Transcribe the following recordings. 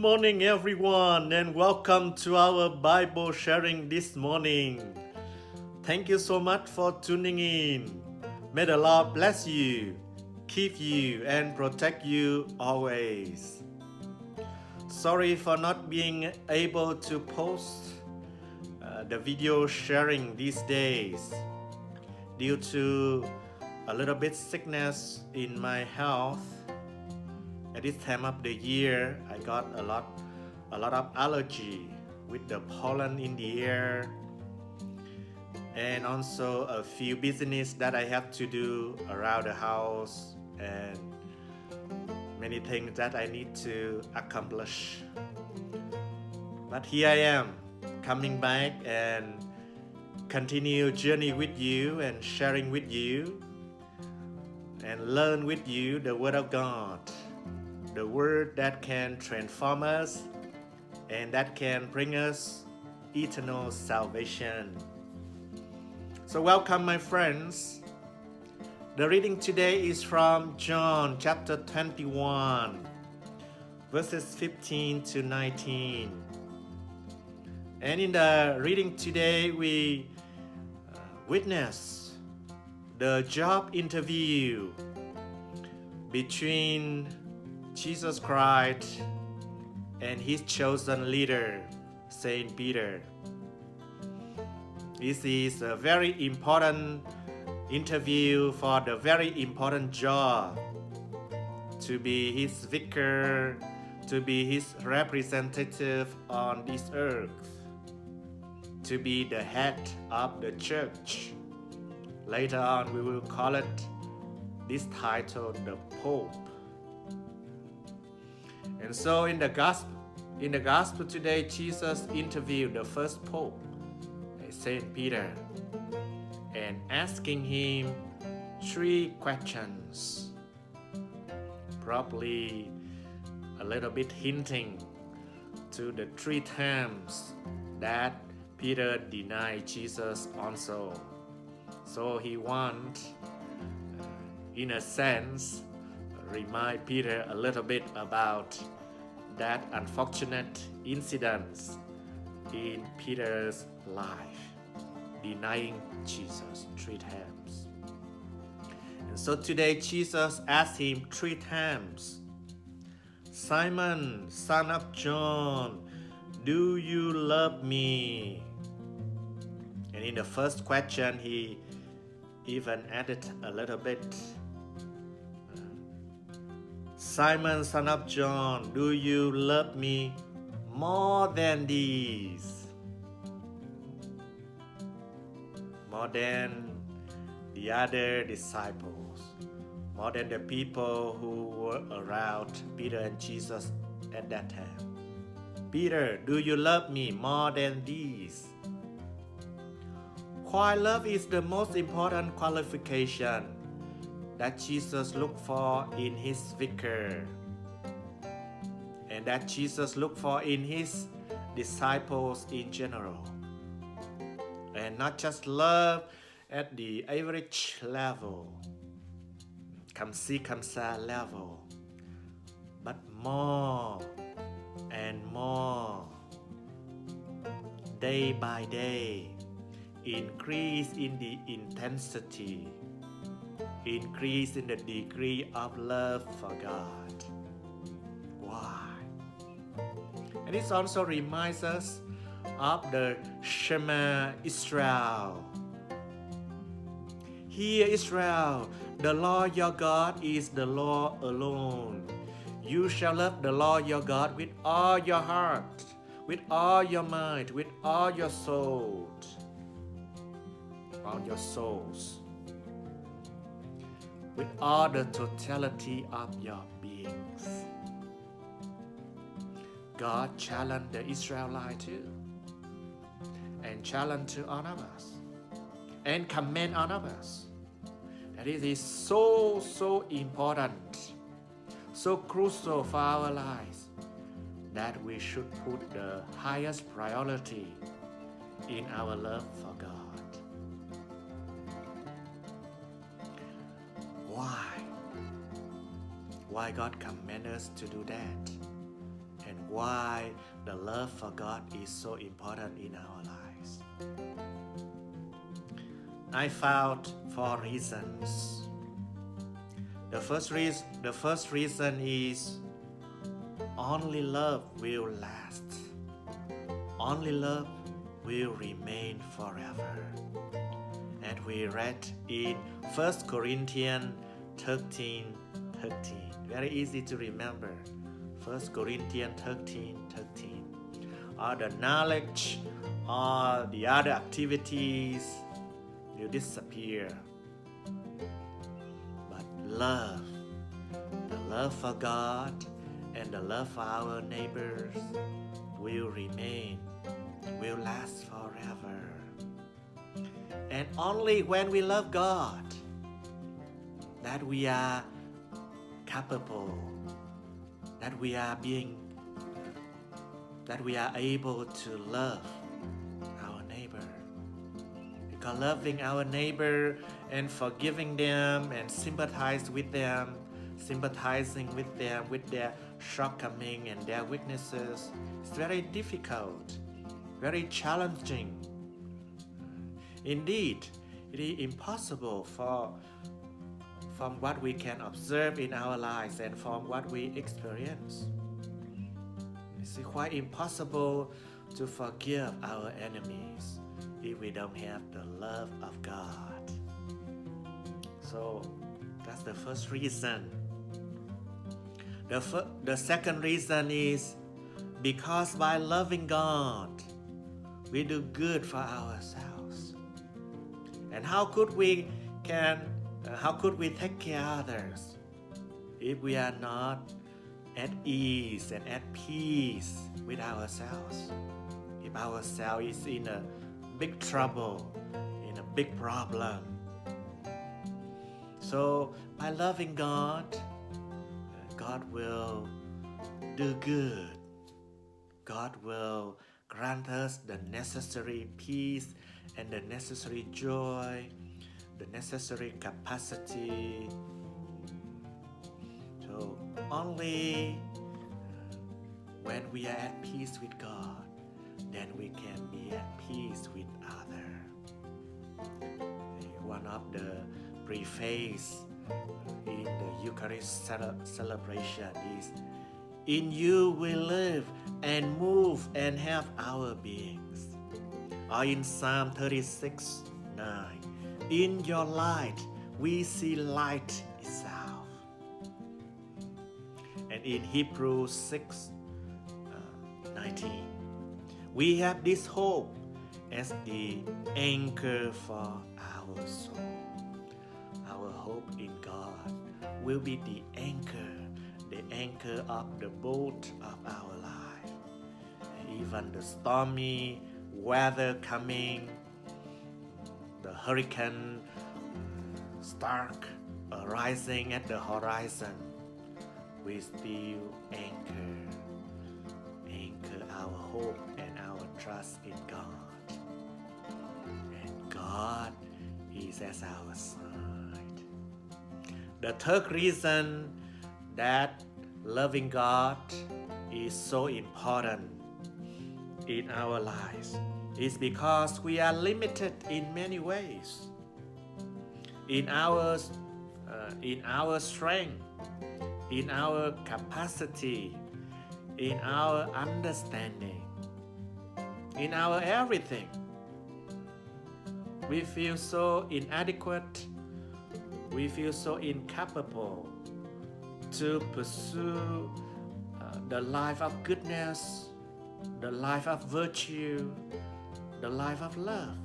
morning, everyone, and welcome to our Bible sharing this morning. Thank you so much for tuning in. May the Lord bless you, keep you, and protect you always. Sorry for not being able to post the video sharing these days due to a little bit sickness in my health. At this time of the year, I got a lot of allergy with the pollen in the air, and also a few business that I have to do around the house, and many things that I need to accomplish. But here I am, coming back and continue journey with you and sharing with you and learn with you the Word of God. The word that can transform us and that can bring us eternal salvation. So welcome, my friends. The reading today is from John chapter 21, verses 15 to 19. And in the reading today, we witness the job interview between Jesus Christ and his chosen leader, Saint Peter. This is a very important interview for the very important job to be his vicar, to be his representative on this earth, to be the head of the church. Later on, we will call it this title, the Pope. And so in the gospel today, Jesus interviewed the first Pope, Saint Peter, and asking him 3 questions, probably a little bit hinting to the 3 times that Peter denied Jesus also. So he wants, in a sense, remind Peter a little bit about that unfortunate incident in Peter's life, denying Jesus 3 times. And so today Jesus asked him 3 times, "Simon, son of John, do you love me?" And in the first question, he even added a little bit, "Simon, son of John, do you love me more than these?" More than the other disciples, more than the people who were around Peter and Jesus at that time. "Peter, do you love me more than these?" Why love is the most important qualification that Jesus looked for in his vicar, and that Jesus looked for in his disciples in general. And not just love at the average level, comme ci, comme ça level, but more and more, day by day, increase in the intensity, increase in the degree of love for God. Why? And this also reminds us of the Shema Israel. "Hear Israel, the Lord your God is the Lord alone. You shall love the Lord your God with all your heart, with all your mind, with all your soul, all your souls, with all the totality of your beings." God challenged the Israelites too, and challenged to all of us, and command all of us that it is so important, so crucial for our lives, that we should put the highest priority in our love for God. Why God commands us to do that? And why the love for God is so important in our lives. I found 4 reasons. The first reason is only love will last. Only love will remain forever. And we read in 1 Corinthians 13:13. Very easy to remember. 1 Corinthians 13:13. All the knowledge, all the other activities will disappear. But love, the love for God and the love for our neighbors will remain, will last forever. And only when we love God that we are capable, that we are able to love our neighbor. Because loving our neighbor and forgiving them and sympathizing with them with their shortcomings and their weaknesses is very difficult, very challenging. Indeed, it is impossible from what we can observe in our lives and from what we experience. It's quite impossible to forgive our enemies if we don't have the love of God. So that's the first reason. The second reason is because by loving God, we do good for ourselves. And how could we take care of others if we are not at ease and at peace with ourselves? If ourselves is in a big trouble, in a big problem. So by loving God, God will do good. God will grant us the necessary peace and the necessary joy, the necessary capacity. So only when we are at peace with God, then we can be at peace with others. One of the preface in the Eucharist celebration is, "In you we live and move and have our beings." Or in Psalm 36:9, "In your light we see light itself." And in Hebrews 6:19, "We have this hope as the anchor for our soul." Our hope in God will be the anchor of the boat of our life. Even the stormy weather coming, the hurricane stark arising at the horizon, we still anchor our hope and our trust in God. And God is at our side. The third reason that loving God is so important in our lives is because we are limited in many ways. In our strength, in our capacity, in our understanding, in our everything. We feel so inadequate, we feel so incapable to pursue the life of goodness, the life of virtue, the life of love,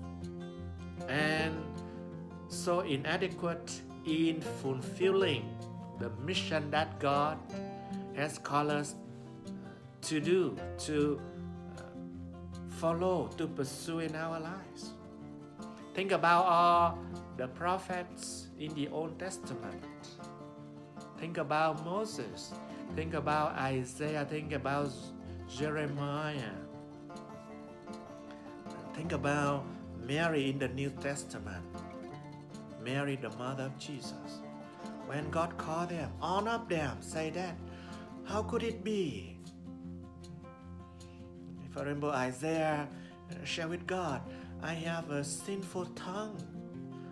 and so inadequate in fulfilling the mission that God has called us to do, to follow, to pursue in our lives. Think about all the prophets in the Old Testament. Think about Moses. Think about Isaiah. Think about Jeremiah. Think about Mary in the New Testament. Mary, the mother of Jesus. When God called them, all of them say that, how could it be? For example, Isaiah shared with God, I have a sinful tongue.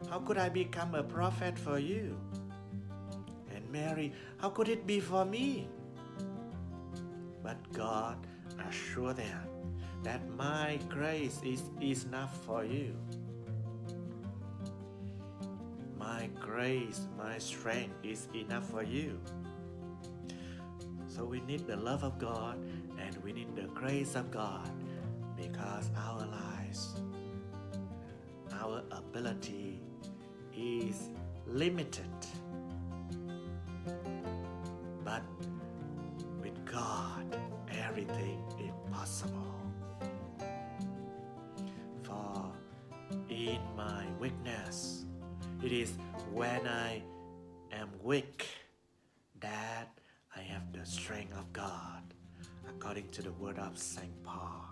How could I become a prophet for you? And Mary, how could it be for me? But God assured them that my grace is enough for you. My grace, my strength is enough for you. So we need the love of God and we need the grace of God because our lives, our ability is limited. But with God, everything is possible. For in my weakness, it is when I am weak that I have the strength of God, according to the word of St. Paul.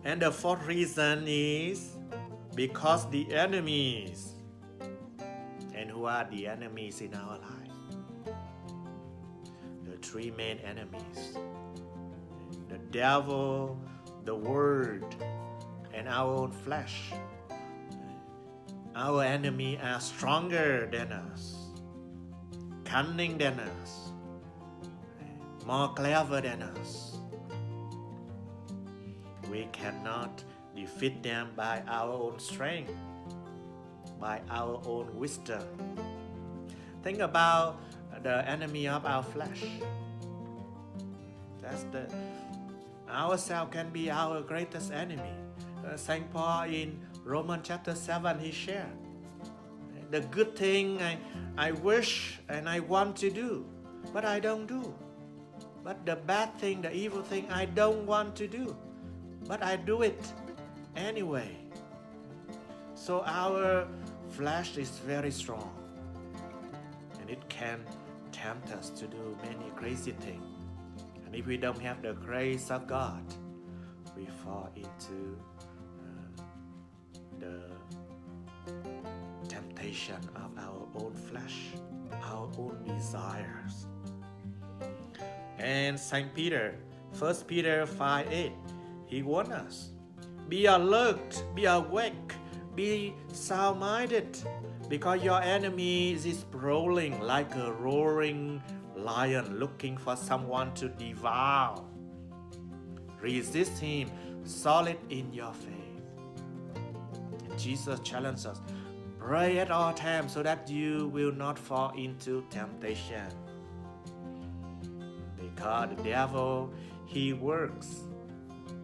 And the fourth reason is because the enemies. And who are the enemies in our life? The three main enemies: the devil, the world, and our own flesh. Our enemies are stronger than us, cunning than us, more clever than us. We cannot defeat them by our own strength, by our own wisdom. Think about the enemy of our flesh. Ourselves can be our greatest enemy. St. Paul in Romans chapter 7, he shared, the good thing I wish and I want to do, but I don't do. But the bad thing, the evil thing, I don't want to do, but I do it anyway. So our flesh is very strong, and it can tempt us to do many crazy things. And if we don't have the grace of God, we fall into the temptation of our own flesh, our own desires. And St. Peter, 1 Peter 5:8, he warned us, be alert, be awake, be sound-minded, because your enemy is prowling like a roaring lion looking for someone to devour. Resist him, solid in your faith. Jesus challenges us, pray at all times so that you will not fall into temptation. Because the devil, he works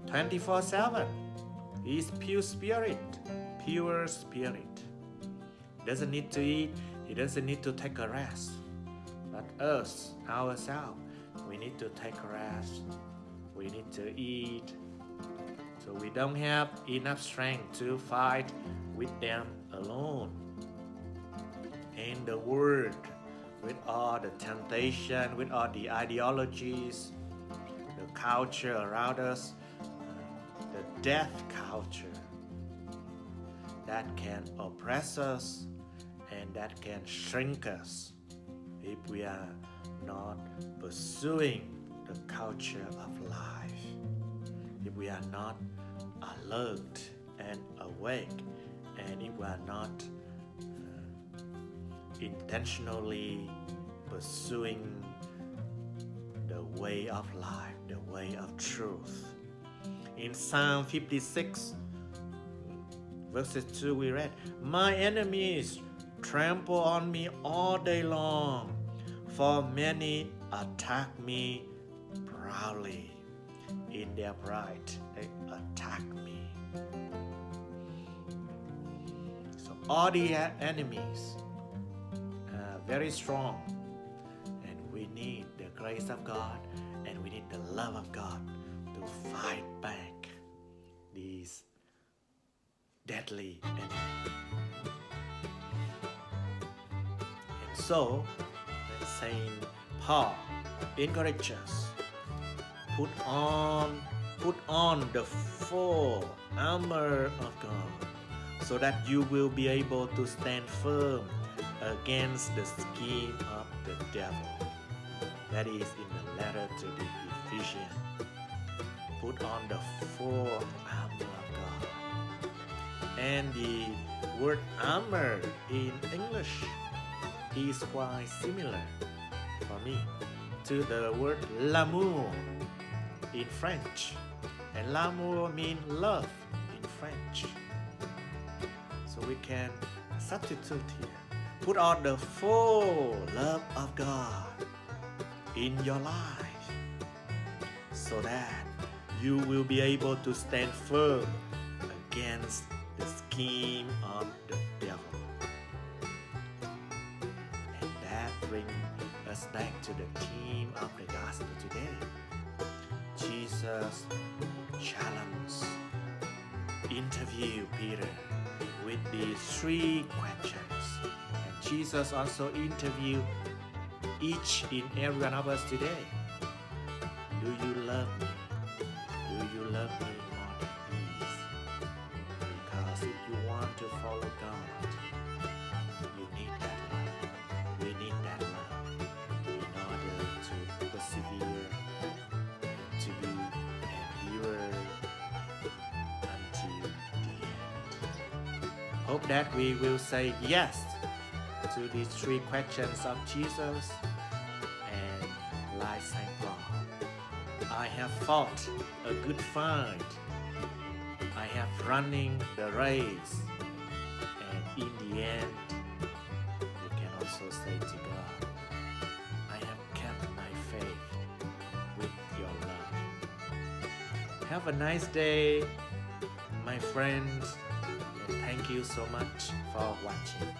24/7. He's pure spirit. Doesn't need to eat, he doesn't need to take a rest. But us, ourselves, we need to take a rest. We need to eat. So we don't have enough strength to fight with them alone. In the world, with all the temptation, with all the ideologies, the culture around us, the death culture that can oppress us and that can shrink us if we are not pursuing the culture of life, if we are not alert and awake, and if we are not intentionally pursuing the way of life, the way of truth. In Psalm 56, verses 2, we read, my enemies trample on me all day long, for many attack me proudly. In their pride, they attack me. So all the enemies are very strong, and we need the grace of God, and we need the love of God to fight back these deadly enemies. And so, Saint Paul encourages us, put on the full armor of God, so that you will be able to stand firm against the scheme of the devil. That is in the letter to the Ephesians. Put on the full armor of God. And the word armor in English is quite similar for me to the word l'amour in French. And l'amour means love in French. So we can substitute here. Put on the full love of God in your life so that you will be able to stand firm against the scheme of the devil. And that brings us back to the theme of the gospel today. Jesus challenged, interviewed Peter with these 3 questions. And Jesus also interviewed each and every one of us today. Do you love me? Do you love me more than these? Because if you want to follow God, you need that love. We need that love in order to persevere and to be endure until the end. Hope that we will say yes to these 3 questions of Jesus. And like St. Paul, I have fought a good fight. I have running the race. And in the end, you can also say to God, I have kept my faith with your love. Have a nice day, my friends, and thank you so much for watching.